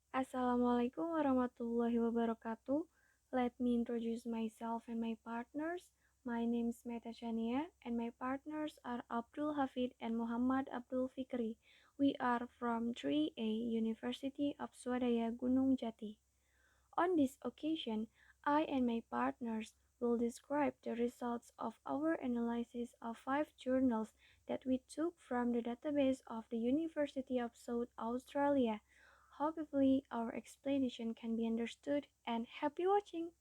Assalamualaikum warahmatullahi wabarakatuh. Let me introduce myself and my partners. My name is Meta Shania and my partners are Abdul Hafid and Muhammad Abdul Fikri. We are from 3A University of Swadaya Gunung Jati. On this occasion, I and my partners will describe the results of our analysis of 5 journals that we took from the database of the University of South Australia. Hopefully, our explanation can be understood and happy watching.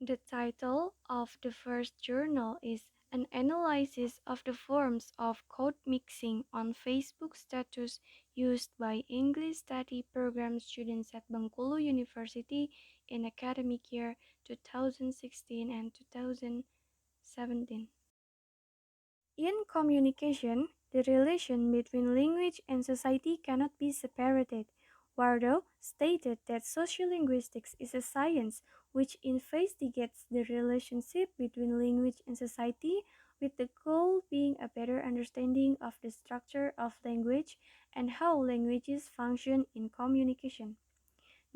The title of the first journal is An Analysis of the Forms of Code Mixing on Facebook Status Used by English Study Program Students at Bengkulu University in academic year 2016 and 2017. In communication, the relation between language and society cannot be separated. Wardow stated that sociolinguistics is a science which investigates the relationship between language and society, with the goal being a better understanding of the structure of language and how languages function in communication.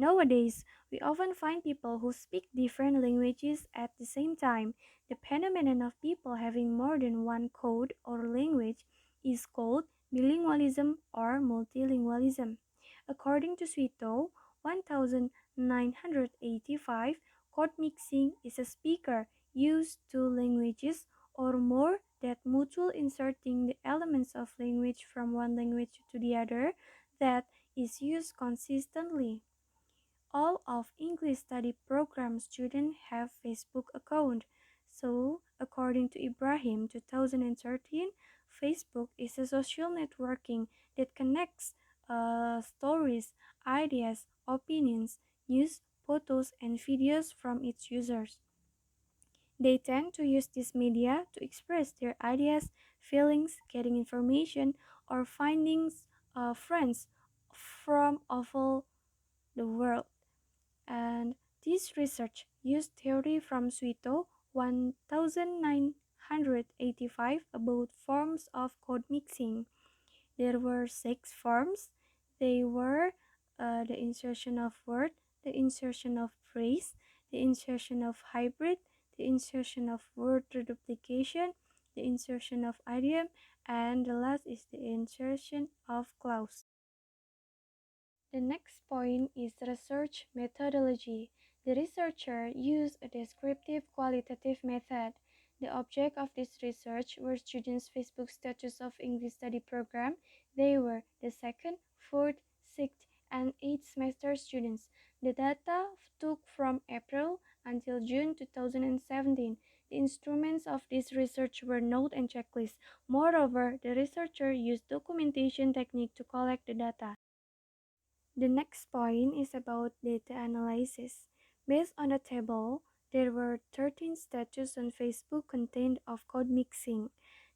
Nowadays, we often find people who speak different languages at the same time. The phenomenon of people having more than one code or language is called bilingualism or multilingualism. According to Suito, 1985, code mixing is a speaker used two languages or more that mutual inserting the elements of language from one language to the other that is used consistently. All of English study program students have Facebook account. So, according to Ibrahim 2013, Facebook is a social networking that connects stories, ideas, opinions, news, photos, and videos from its users. They tend to use this media to express their ideas, feelings, getting information, or findings friends from all the world. And this research used theory from Suito 1985 about forms of code mixing. There were 6 forms. They were the insertion of word, the insertion of phrase, the insertion of hybrid, the insertion of word reduplication, the insertion of idiom, and the last is the insertion of clause. The next point is research methodology. The researcher used a descriptive qualitative method. The object of this research were students' Facebook status of English study program. They were the second, fourth, sixth, and eighth semester students. The data took from April until June 2017. The instruments of this research were note and checklist. Moreover, the researcher used documentation technique to collect the data. The next point is about data analysis. Based on the table, there were 13 statuses on Facebook contained of code mixing.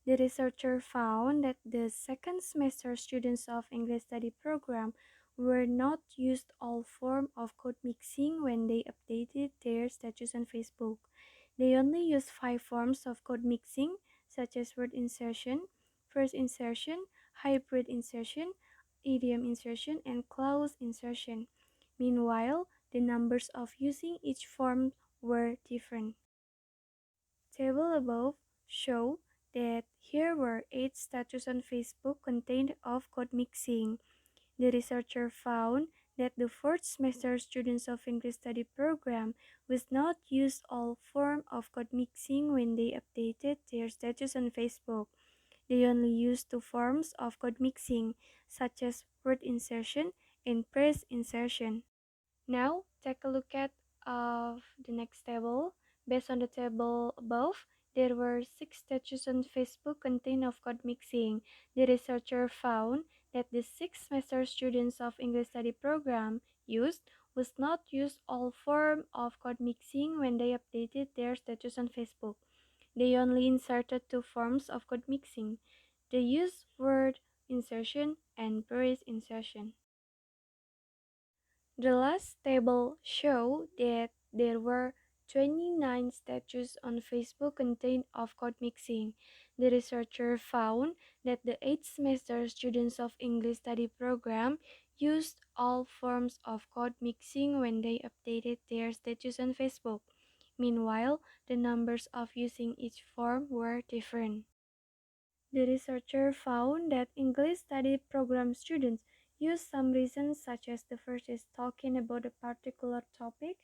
The researcher found that the second semester students of English study program were not used all form of code mixing when they updated their status on Facebook. They only used 5 forms of code mixing, such as word insertion, phrase insertion, hybrid insertion, idiom insertion, and clause insertion. Meanwhile, the numbers of using each form were different. Table above show that here were 8 status on Facebook contained of code mixing. The researcher found that the fourth semester students of English study program was not use all form of code mixing when they updated their status on Facebook. They only use 2 forms of code mixing, such as word insertion and phrase insertion. Now, take a look at the next table. Based on the table above, there were 6 statues on Facebook contained of code mixing. The researcher found that the 6th semester students of English study program used was not use all form of code mixing when they updated their status on Facebook. They only inserted 2 forms of code mixing. They used word insertion and phrase insertion. The last table showed that there were 29 statues on Facebook contained of code mixing. The researcher found that the 8th semester students of English study program used all forms of code mixing when they updated their status on Facebook. Meanwhile, the numbers of using each form were different. The researcher found that English study program students use some reasons, such as the first is talking about a particular topic,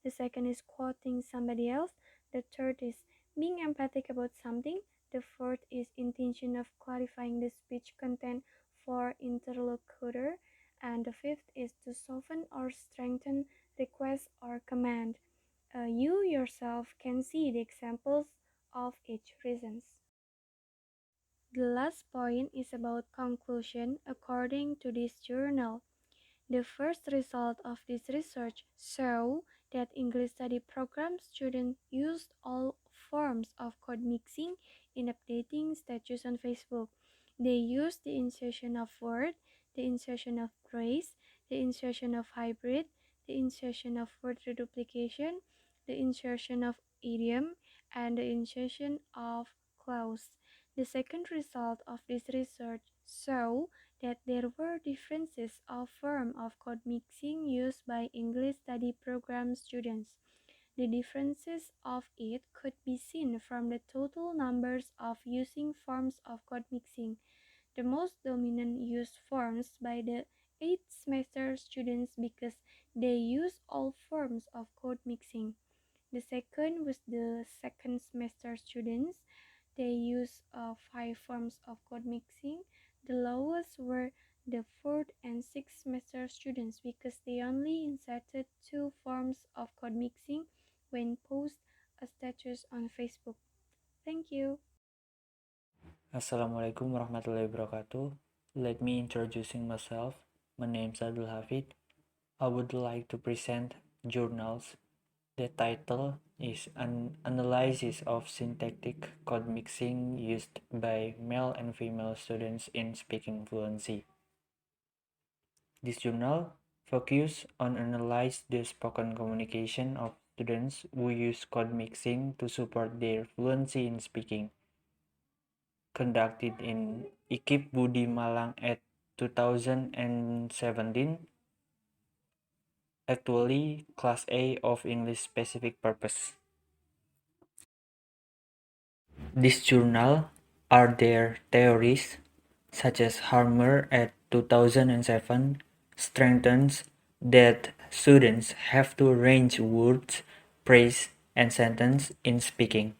the second is quoting somebody else, the third is being empathic about something, the fourth is intention of clarifying the speech content for interlocutor, and the fifth is to soften or strengthen request or command. You yourself can see the examples of each reasons. The last point is about conclusion according to this journal. The first result of this research show that English study program students used all forms of code mixing in updating status on Facebook. They used the insertion of word, the insertion of phrase, the insertion of hybrid, the insertion of word reduplication, the insertion of idiom, and the insertion of clause. The second result of this research show that there were differences of form of code mixing used by English study program students. The differences of it could be seen from the total numbers of using forms of code mixing. The most dominant used forms by the 8th semester students because they use all forms of code mixing. The second was the second semester students. They use 5 forms of code mixing. The lowest were the 4th and 6th semester students because they only inserted 2 forms of code mixing when post a status on Facebook. Thank you. Assalamualaikum warahmatullahi wabarakatuh. Let me introducing myself. My name is Abdul Hafid. I would like to present journals. The title is An Analysis of Syntactic Code Mixing Used by Male and Female Students in Speaking Fluency. This journal focuses on analyze the spoken communication of students who use code mixing to support their fluency in speaking. Conducted in IKIP Budi Malang at 2017, actually Class A of English Specific Purpose. This journal are their theories, such as Harmer at 2007 strengthens that students have to arrange words, phrase, and sentence in speaking.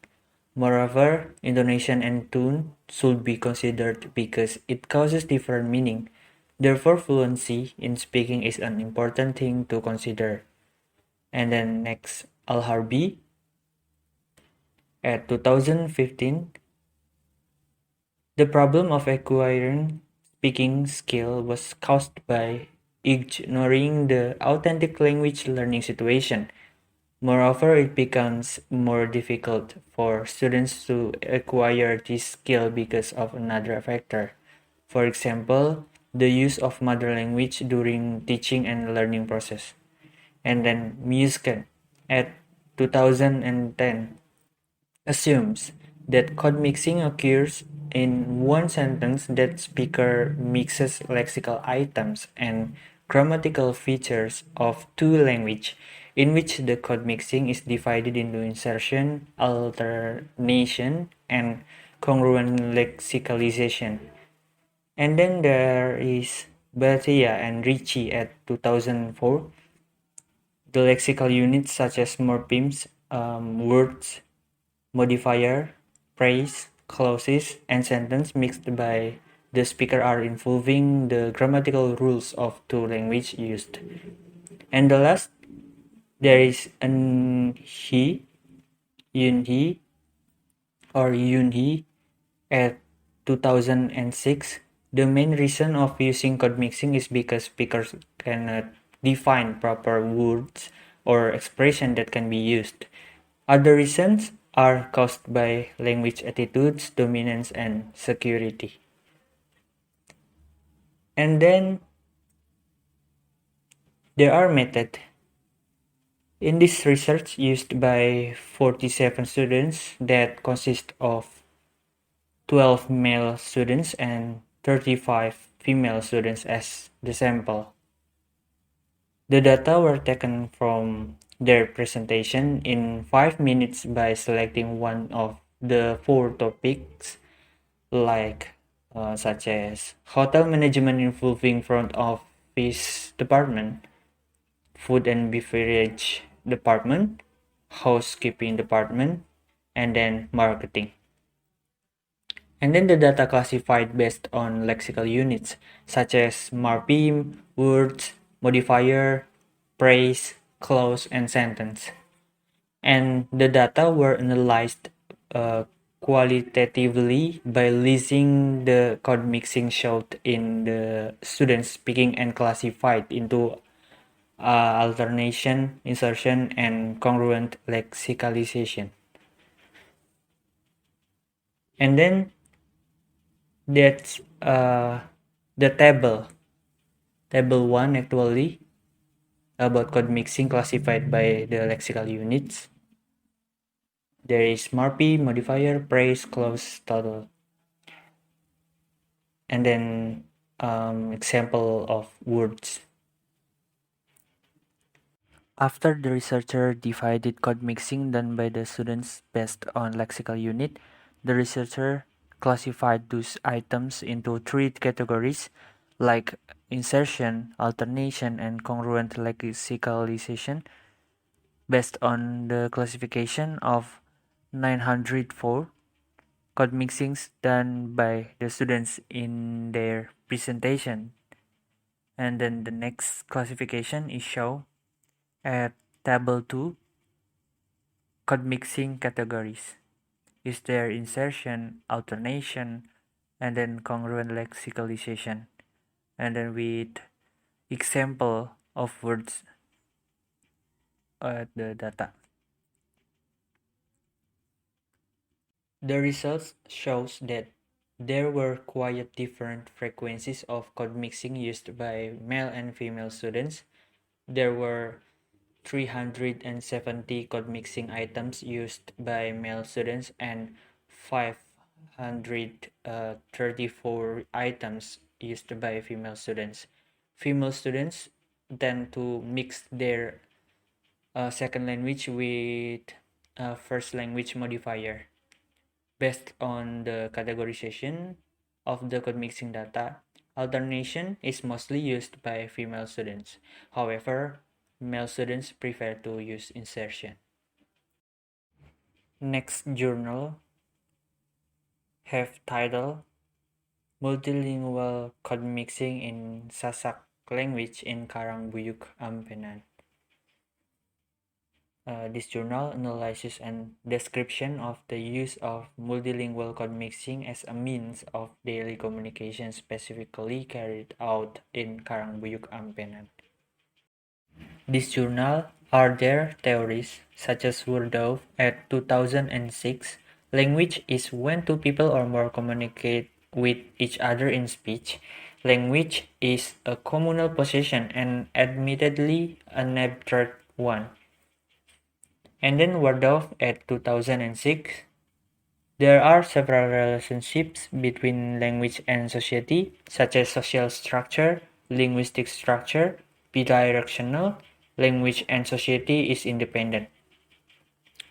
Moreover, intonation and tone should be considered because it causes different meaning. Therefore, fluency in speaking is an important thing to consider. And then next, Al-Harbi at 2015, the problem of acquiring speaking skill was caused by ignoring the authentic language learning situation. Moreover, it becomes more difficult for students to acquire this skill because of another factor. For example, the use of mother language during teaching and learning process. And then Muscan at 2010 assumes that code mixing occurs in one sentence that speaker mixes lexical items and grammatical features of two languages, in which the code mixing is divided into insertion, alternation, and congruent lexicalization. And then there is Bhatia and Ricci at 2004. The lexical units such as morphemes, words, modifier, phrase, clauses, and sentence mixed by the speaker are involving the grammatical rules of two languages used. And the last, there is an Yunhee or Yunhee at 2006. The main reason of using code mixing is because speakers cannot define proper words or expression that can be used. Other reasons are caused by language attitudes, dominance, and security. And then there are methods. In this research used by 47 students that consist of 12 male students and 35 female students as the sample. The data were taken from their presentation in 5 minutes by selecting one of the 4 topics like such as hotel management involving front office department, food and beverage department, housekeeping department, and then marketing. And then the data classified based on lexical units such as MARPIM, words, modifier, phrase, clause, and sentence. And the data were analyzed uh, qualitatively by listing the code mixing showed in the students speaking and classified into alternation, insertion, and congruent lexicalization. And then that's the table 1 actually about code mixing classified by the lexical units. There is MARPI, modifier, phrase, clause, total, and then example of words. After the researcher divided code mixing done by the students based on lexical unit, the researcher classified those items into 3 categories like insertion, alternation, and congruent lexicalization based on the classification of 904 code mixings done by the students in their presentation. And then the next classification is shown at table 2, code mixing categories. Is there insertion, alternation, and then congruent lexicalization, and then with example of words at the data. The results shows that there were quite different frequencies of code mixing used by male and female students. There were 370 code mixing items used by male students and 534 items used by female students. Female students tend to mix their second language with first language modifier. Based on the categorization of the code mixing data, alternation is mostly used by female students. However, male students prefer to use insertion. Next journal have title Multilingual Code Mixing in Sasak Language in Karangbuyuk Ampenan. This journal analyzes and description of the use of multilingual code mixing as a means of daily communication specifically carried out in Karangbuyuk Ampenan. This journal are their theories such as Wordov at 2006. Language is when two people or more communicate with each other in speech. Language is a communal possession and admittedly an abstract one. And then Wordov at 2006. There are several relationships between language and society, such as social structure, linguistic structure, bidirectional, language and society is independent.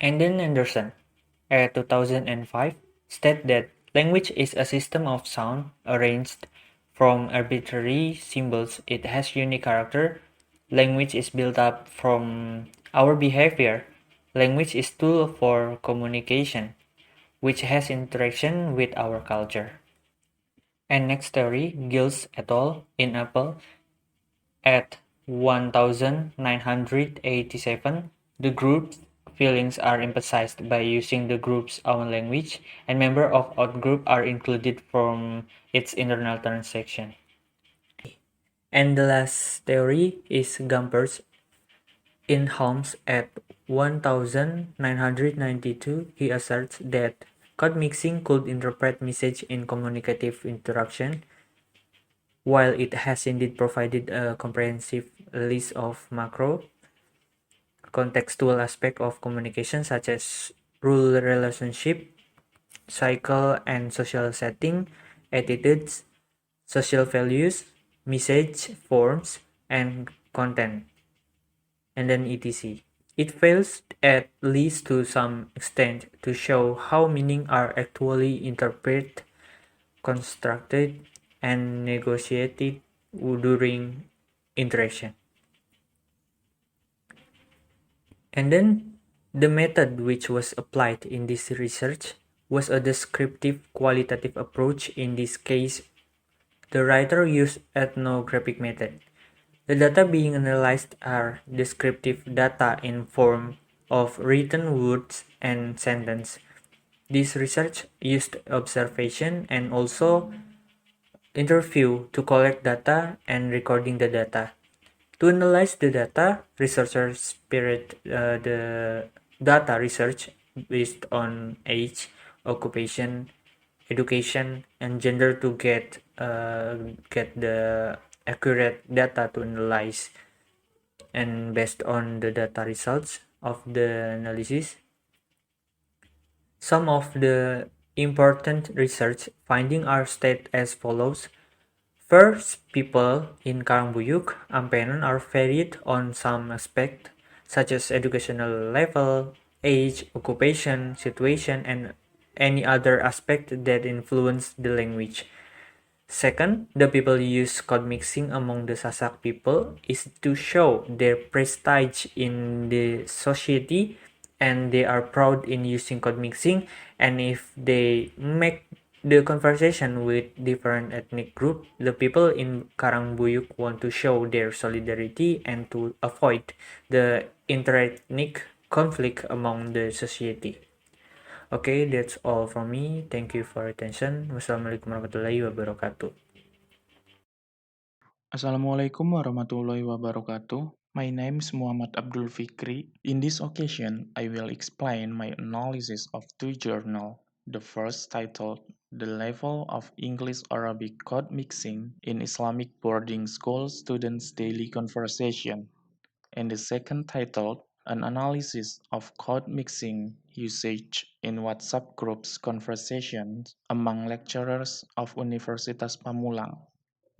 And then Anderson, at 2005, state that language is a system of sound arranged from arbitrary symbols. It has unique character. Language is built up from our behavior. Language is tool for communication, which has interaction with our culture. And next theory, Gills et al. In Apple at 1987, the group's feelings are emphasized by using the group's own language, and members of outgroup are included from its internal transaction. And the last theory is Gumperz in Holmes at 1992. He asserts that code mixing could interpret message in communicative interaction, while it has indeed provided a comprehensive list of macro contextual aspects of communication such as rule relationship, cycle and social setting, attitudes, social values, message forms, and content. and then etc. It fails at least to some extent to show how meaning are actually interpreted, constructed, and negotiated during interaction. And then the method which was applied in this research was a descriptive qualitative approach. In this case, the writer used ethnographic method. The data being analyzed are descriptive data in form of written words and sentence. This research used observation and also interview to collect data and recording the data. To analyze the data, researchers spirit the data research based on age, occupation, education, and gender to get the accurate data to analyze. And based on the data results of the analysis, some of the important research findings are stated as follows. First, people in Karangbuyuk, Ampenan are varied on some aspect, such as educational level, age, occupation, situation, and any other aspect that influence the language. Second, the people use code mixing among the Sasak people is to show their prestige in the society, and they are proud in using code mixing, and if they make the conversation with different ethnic group, the people in Karangbuyuk want to show their solidarity and to avoid the interethnic conflict among the society. Okay, that's all from me. Thank you for your attention. Wassalamualaikum warahmatullahi wabarakatuh. Assalamualaikum warahmatullahi wabarakatuh. My name is Muhammad Abdul Fikri. In this occasion, I will explain my analysis of two journals. The first titled The Level of English-Arabic Code Mixing in Islamic Boarding School Students' Daily Conversation, and the second titled An Analysis of Code Mixing Usage in WhatsApp Groups Conversations Among Lecturers of Universitas Pamulang.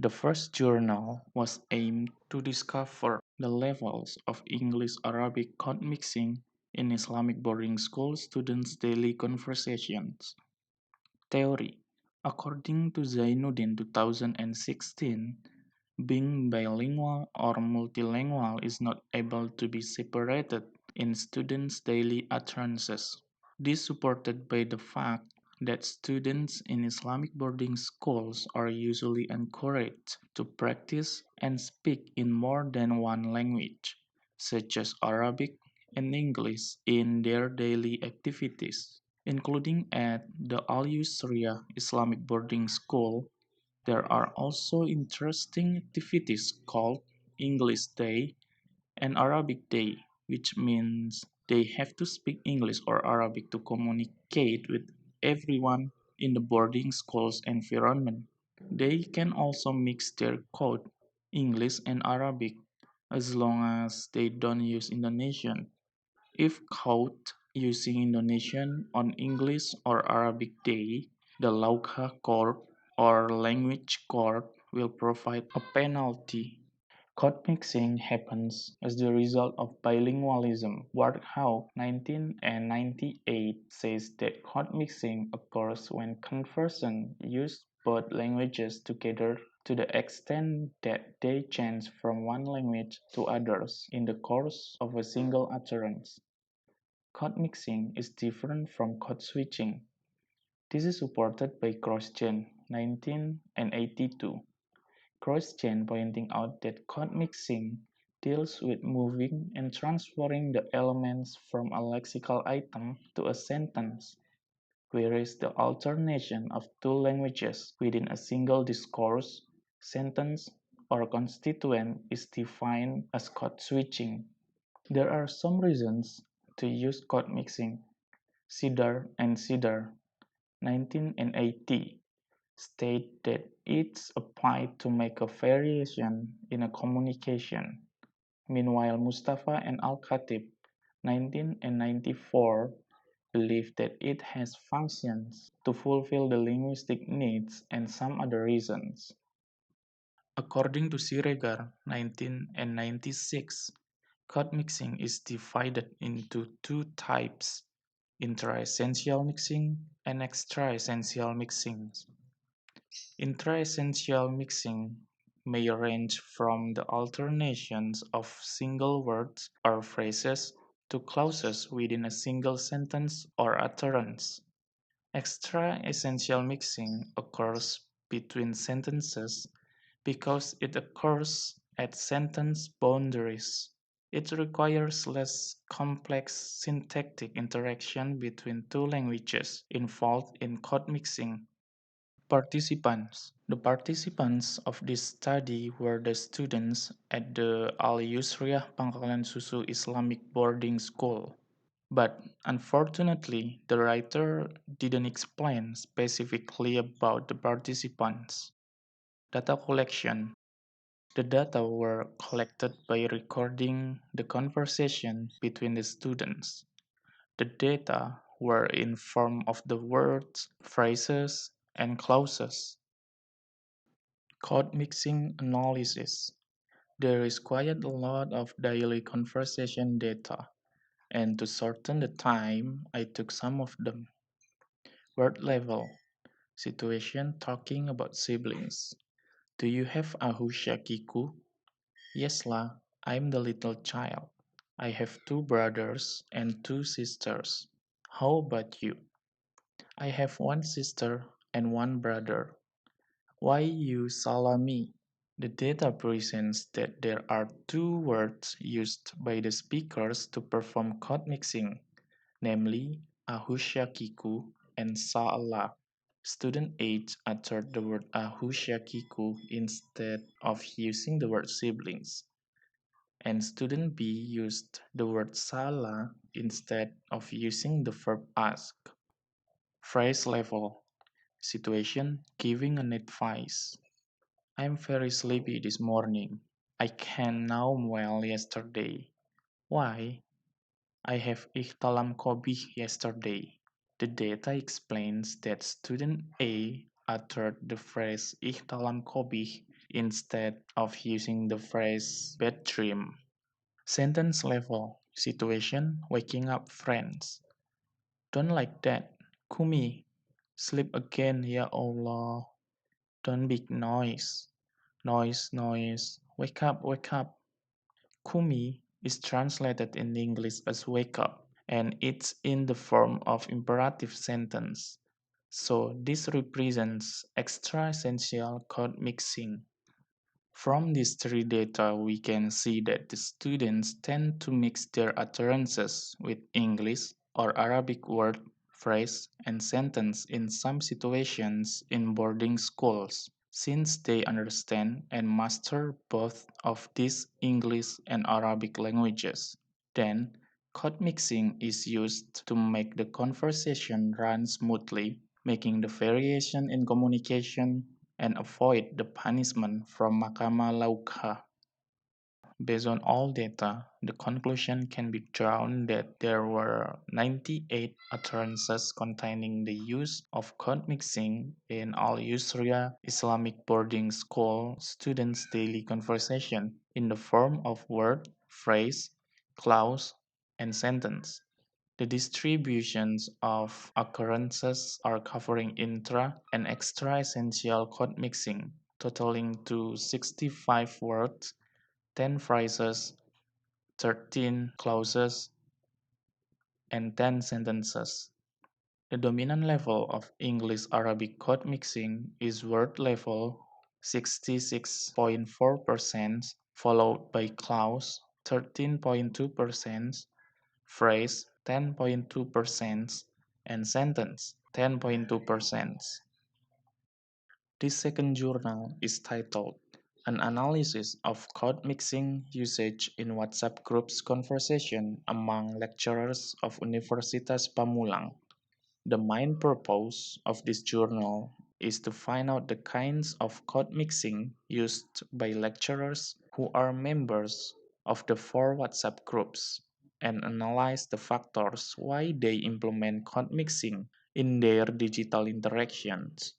The first journal was aimed to discover the levels of English-Arabic code mixing in Islamic boarding school students' daily conversations. Theory. According to Zainuddin 2016, being bilingual or multilingual is not able to be separated in students' daily utterances. This supported by the fact that students in Islamic boarding schools are usually encouraged to practice and speak in more than one language, such as Arabic and English, in their daily activities, including at the Al Yusriya Islamic boarding school. There are also interesting activities called English Day and Arabic Day, which means they have to speak English or Arabic to communicate with everyone in the boarding school's environment. They can also mix their code, English and Arabic, as long as they don't use Indonesian. If caught using Indonesian on English or Arabic Day, the Lauka Court or Language Court will provide a penalty. Code mixing happens as the result of bilingualism. Ward Howe, 1998, says that code mixing occurs when conversants use both languages together to the extent that they change from one language to others in the course of a single utterance. Code mixing is different from code switching. This is supported by Grosjean, 1982. Grosjean pointing out that code mixing deals with moving and transferring the elements from a lexical item to a sentence, whereas the alternation of two languages within a single discourse, sentence, or constituent is defined as code switching. There are some reasons to use code mixing. Sidar and Sidar, 1980, state that it's applied to make a variation in a communication. Meanwhile, Mustafa and Al-Khatib, 1994, believe that it has functions to fulfill the linguistic needs and some other reasons. According to Siregar, 1996, Code mixing is divided into two types: intra-essential mixing and extra-essential mixing. Intra-essential mixing may range from the alternations of single words or phrases to clauses within a single sentence or utterance. Extra-essential mixing occurs between sentences because it occurs at sentence boundaries. It requires less complex syntactic interaction between two languages involved in code mixing. Participants. The participants of this study were the students at the Al Yusriyah Pangkalan Susu Islamic Boarding School. But unfortunately, the writer didn't explain specifically about the participants. Data collection. The data were collected by recording the conversation between the students. The data were in form of the words, phrases, and clauses. Code mixing analysis. There is quite a lot of daily conversation data, and to shorten the time, I took some of them. Word level. Situation talking about siblings. Do you have a Hushakiku? Yes lah, I'm the little child. I have two brothers and two sisters. How about you? I have one sister and one brother. Why you salami? The data presents that there are two words used by the speakers to perform code mixing, namely ahusyakiku and sa'ala. Student H uttered the word ahusyakiku instead of using the word siblings, and student B used the word sala instead of using the verb ask. Phrase level. Situation giving an advice. I'm very sleepy this morning. I can now well yesterday. Why? I have ihtalam kobih yesterday. The data explains that student A uttered the phrase ihtalam kobih instead of using the phrase bad dream. Sentence level. Situation waking up friends. Don't like that. Kumi. Sleep again, ya Allah. Don't make noise. Noise, noise. Wake up, wake up. Kumi is translated in English as wake up, and it's in the form of imperative sentence. So this represents extra essential code mixing. From these three data, we can see that the students tend to mix their utterances with English or Arabic word, phrase, and sentence in some situations in boarding schools, since they understand and master both of these English and Arabic languages. Then, code mixing is used to make the conversation run smoothly, making the variation in communication and avoid the punishment from Mahkamah Laukha. Based on all data, the conclusion can be drawn that there were 98 utterances containing the use of code mixing in Al Yusra Islamic Boarding School students' daily conversation in the form of word, phrase, clause, and sentence. The distributions of occurrences are covering intra and extra essential code mixing, totaling to 65 words, 10 phrases, 13 clauses, and 10 sentences. The dominant level of English-Arabic code mixing is word level 66.4%, followed by clause 13.2%, phrase 10.2%, and sentence 10.2%. This second journal is titled An Analysis of Code Mixing Usage in WhatsApp Groups Conversation Among Lecturers of Universitas Pamulang. The main purpose of this journal is to find out the kinds of code mixing used by lecturers who are members of the four WhatsApp groups and analyze the factors why they implement code mixing in their digital interactions.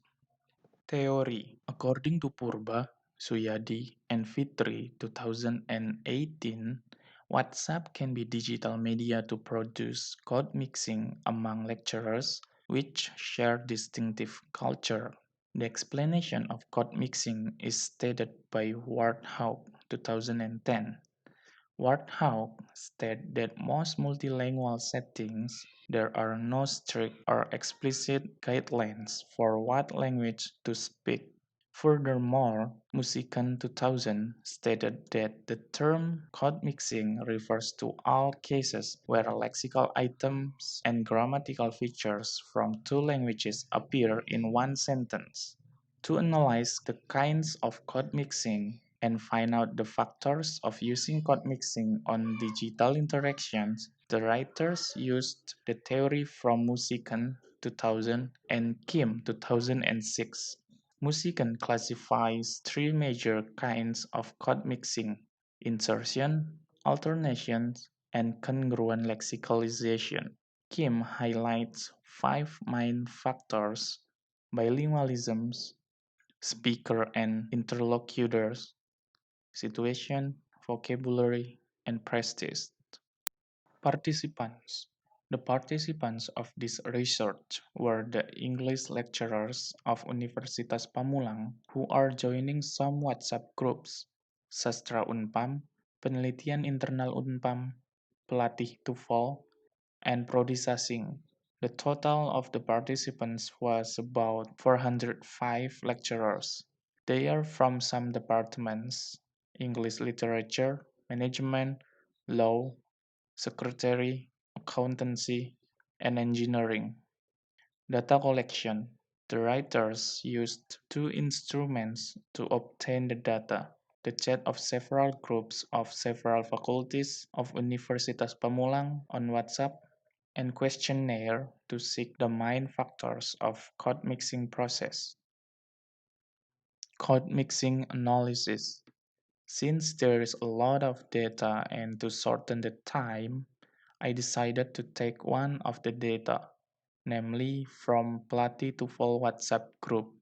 Theory. According to Purba, Suyadi, and Fitri 2018, WhatsApp can be digital media to produce code mixing among lecturers which share distinctive culture. The explanation of code mixing is stated by Warthog 2010. Warthog stated that most multilingual settings there are no strict or explicit guidelines for what language to speak. Furthermore, Musican 2000 stated that the term code mixing refers to all cases where lexical items and grammatical features from two languages appear in one sentence. To analyze the kinds of code mixing and find out the factors of using code mixing on digital interactions, the writers used the theory from Musican 2000 and Kim 2006. Musican classifies three major kinds of code mixing: insertion, alternation, and congruent lexicalization. Kim highlights five main factors: bilingualisms, speaker and interlocutors, situation, vocabulary, and prestige. Participants. The participants of this research were the English lecturers of Universitas Pamulang who are joining some WhatsApp groups: Sastra Unpam, Penelitian Internal Unpam, Pelatih TOEFL, and Prodi Sasing. The total of the participants was about 405 lecturers. They are from some departments: English Literature, Management, Law, Secretary, Accountancy, and Engineering. Data collection. The writers used two instruments to obtain the data: the chat of several groups of several faculties of Universitas Pamulang on WhatsApp, and questionnaire to seek the main factors of code mixing process. Code mixing analysis. Since there is a lot of data and to shorten the time, I decided to take one of the data, namely from Pelatih TOEFL WhatsApp group.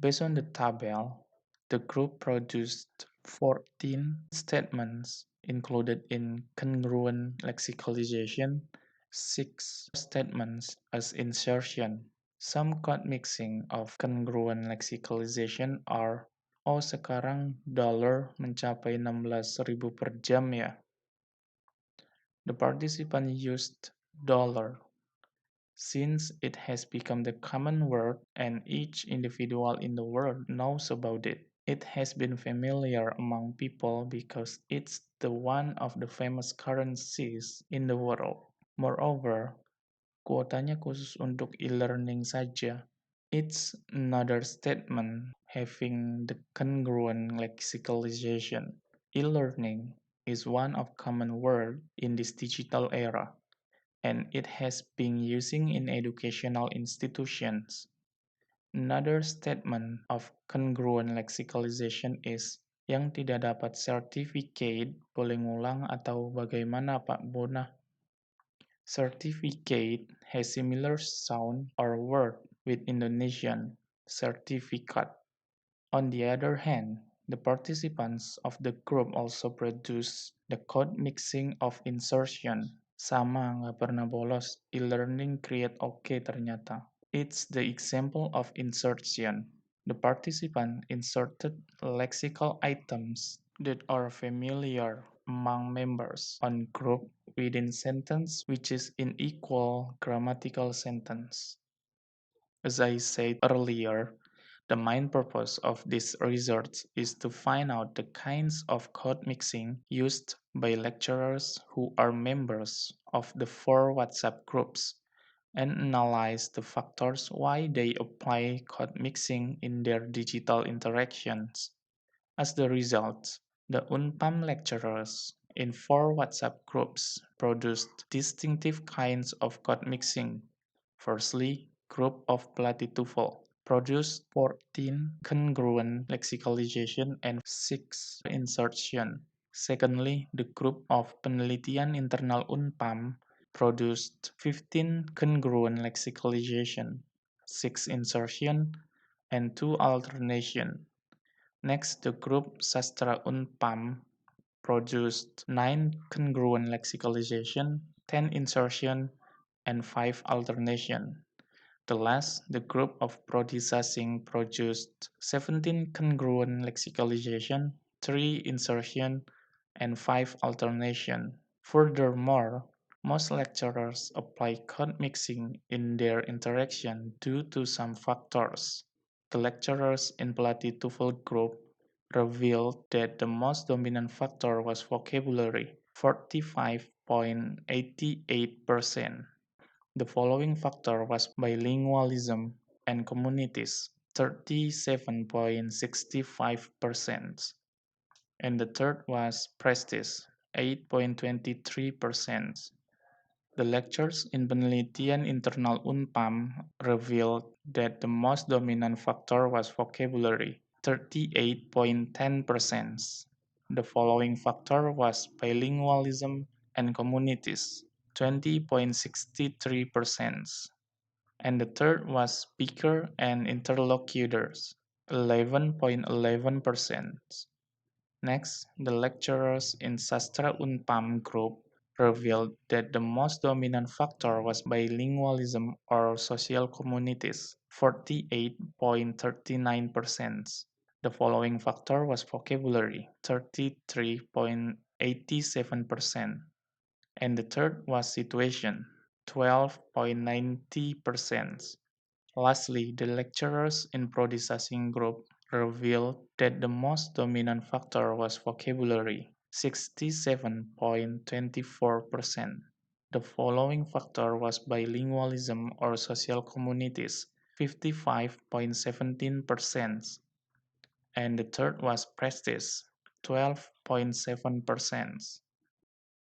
Based on the table, the group produced 14 statements included in congruent lexicalization, 6 statements as insertion. Some code mixing of congruent lexicalization are, oh sekarang dollar mencapai 16.000 per jam ya. The participant used dollar since it has become the common word and each individual in the world knows about it. It has been familiar among people because it's the one of the famous currencies in the world. Moreover, kuotanya khusus untuk e-learning saja. It's another statement having the congruent lexicalization. E-learning is one of common word in this digital era, and it has been using in educational institutions. Another statement of congruent lexicalization is yang tidak dapat certificate boleh ngulang atau bagaimana Pak Bona? Certificate has similar sound or word with Indonesian sertifikat. On the other hand, the participants of the group also produce the code mixing of insertion. Sama, nggak pernah bolos. E-learning create oke ternyata. It's the example of insertion. The participant inserted lexical items that are familiar among members on group within sentence which is in equal grammatical sentence. As I said earlier, the main purpose of this research is to find out the kinds of code mixing used by lecturers who are members of the four WhatsApp groups and analyze the factors why they apply code mixing in their digital interactions. As the result, the Unpam lecturers in four WhatsApp groups produced distinctive kinds of code mixing. Firstly, group of Pelatih TOEFL produced 14 congruent lexicalization and 6 insertion. Secondly, the group of Penelitian Internal Unpam produced 15 congruent lexicalization, 6 insertion, and 2 alternation. Next, the group Sastra Unpam produced 9 congruent lexicalization, 10 insertion, and 5 alternation. The last, the group of processing produced 17 congruent lexicalization, 3 insertion, and 5 alternation. Furthermore, most lecturers apply code mixing in their interaction due to some factors. The lecturers in Pelati-Tufel group revealed that the most dominant factor was vocabulary, 45.88%. The following factor was bilingualism and communities, 37.65%. And the third was prestige, 8.23%. The lectures in Penelitian Internal Unpam revealed that the most dominant factor was vocabulary, 38.10%. The following factor was bilingualism and communities, 20.63%. And the third was speaker and interlocutors, 11.11%. Next, the lecturers in Sastra Unpam group revealed that the most dominant factor was bilingualism or social communities, 48.39%. The following factor was vocabulary, 33.87%. And the third was situation, 12.90%. Lastly, the lecturers in processing group revealed that the most dominant factor was vocabulary, 67.24%. The following factor was bilingualism or social communities, 55.17%. And the third was prestige, 12.7%.